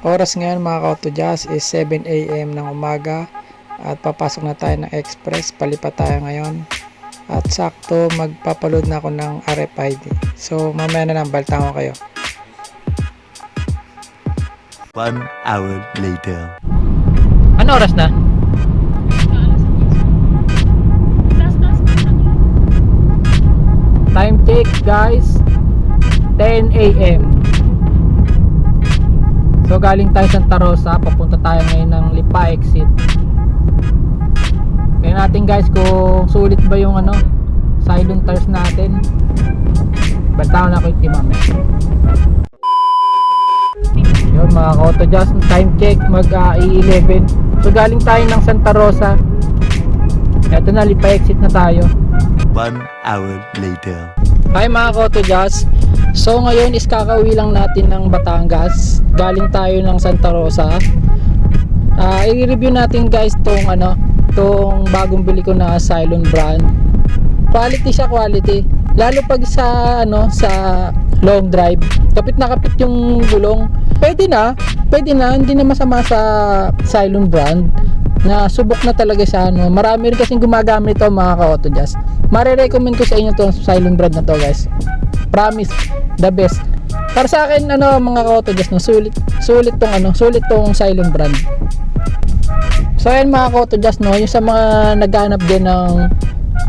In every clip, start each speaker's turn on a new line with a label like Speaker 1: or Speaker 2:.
Speaker 1: Oras ngayon mga ka-auto-jazz is 7 AM ng umaga at papasok na tayo ng express. Palipat tayo ngayon at sakto magpapaload na ako ng RFID. So mamaya na lang, baltaan ko kayo.
Speaker 2: 1 hour later.
Speaker 1: Ano oras na? Time check guys, 10 AM. So galing tayo Santa Rosa, papunta tayo ngayon ng Lipa exit. Kaya natin guys kung sulit ba yung silent tires natin. Baltaan na ko yung mamaya. Yun mga ka-auto-jazz, time check mag 11. So galing tayo ng Santa Rosa. Eto na, Lipa exit na tayo.
Speaker 2: 1 hour later.
Speaker 1: Hi mga ka-auto-jazz. So ngayon is kakauwi lang natin ng Batangas. Galing tayo ng Santa Rosa. I-review natin guys tong bagong bili ko na Cylon brand. Quality siya, quality. Lalo pag sa long drive. Kapit na kapit yung gulong. Pwede na, hindi na masama sa Cylon brand. Na subok na talaga sa marami rin kasing gumagamit ito mga ka-auto-jazz. Mare-recommend ko sa inyo itong Cylon brand na to guys. Promise, the best. Para sa akin mga ka-auto-jazz, sulit tong Cylon brand. So ayan mga ka-auto-jazz, yung sa mga naghanap din ng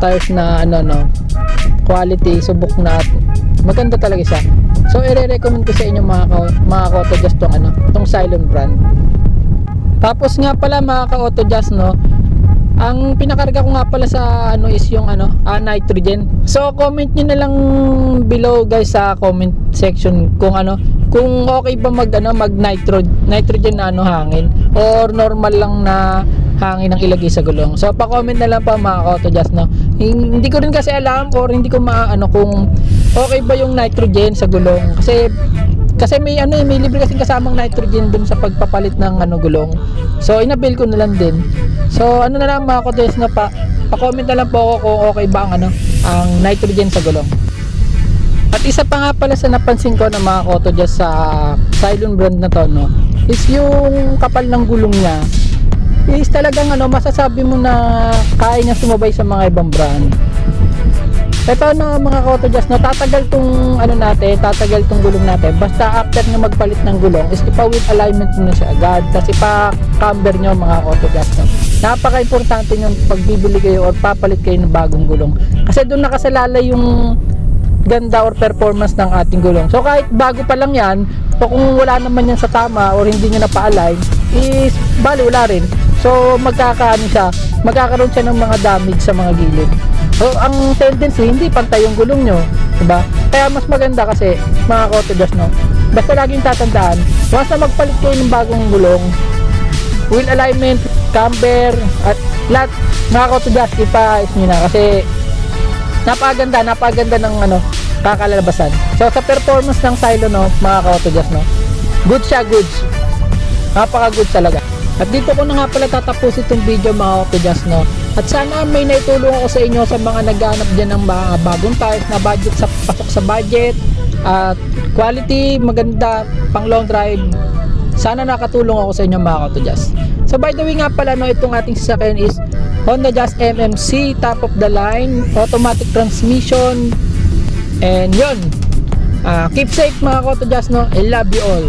Speaker 1: tires na quality, subok na at maganda talaga siya. So i-recommend ko sa inyo mga ka-auto-jazz tong Cylon brand. Tapos nga pala mga ka-auto-jazz, ang pinakarga ko nga pala sa is yung nitrogen. So comment niyo na lang below guys sa comment section kung okay ba mag nitrogen na hangin or normal lang na hangin ang ilagay sa gulong. So pa-comment na lang pa mga ka-auto-jazz, Hindi ko rin kasi alam or hindi ko kung okay ba yung nitrogen sa gulong kasi may libre kasing kasamang nitrogen dun sa pagpapalit ng gulong. So inabil ko na lang din. So na lang mga ka-auto-jazz, pa-comment na lang po ako kung okay ba ang nitrogen sa gulong. At isa pa nga pala sa napansin ko ng mga ka-auto-jazz sa Cylon brand na to is yung kapal ng gulong niya is talagang masasabi mo na kaya niya sumabay sa mga ibang brand. Ito mga ka-auto-jazz, tatagal tong tatagal tong gulong natin. Basta after na magpalit ng gulong is ipa-wheel alignment mo na siya agad. Kasi pa-camber nyo mga ka-auto-jazz, napaka-importante nyo pag bibili kayo or papalit kayo ng bagong gulong. Kasi doon nakasalalay yung ganda or performance ng ating gulong. So kahit bago pa lang yan, o kung wala naman yan sa tama or hindi nyo na-pa-align, is bali wala rin. So magkakaroon siya ng mga damage sa mga gilid. So ang tendency, hindi pantay yung gulong nyo, diba? Kaya mas maganda kasi mga ka-auto-jazz, basta laging tatandaan, once na magpalit kayo ng bagong gulong, wheel alignment, camber, at lahat mga ka-auto-jazz, ipa-ayos nyo na kasi napakaganda ng kakalalabasan. So sa performance ng Cylon mga ka-auto-jazz, good siya, goods. Napaka-good talaga. At dito ko na nga pala tatapos itong video mga ka-auto-jazz, At sana may naitulong ako sa inyo sa mga naghahanap dyan ng mga bagong tires na budget pasok sa budget at quality, maganda, pang long drive. Sana nakatulong ako sa inyo mga ka-auto-jazz. So by the way nga pala, itong ating sasakyan is Honda Jazz MMC, top of the line, automatic transmission. And yun, keep safe mga ka-auto-jazz, I love you all.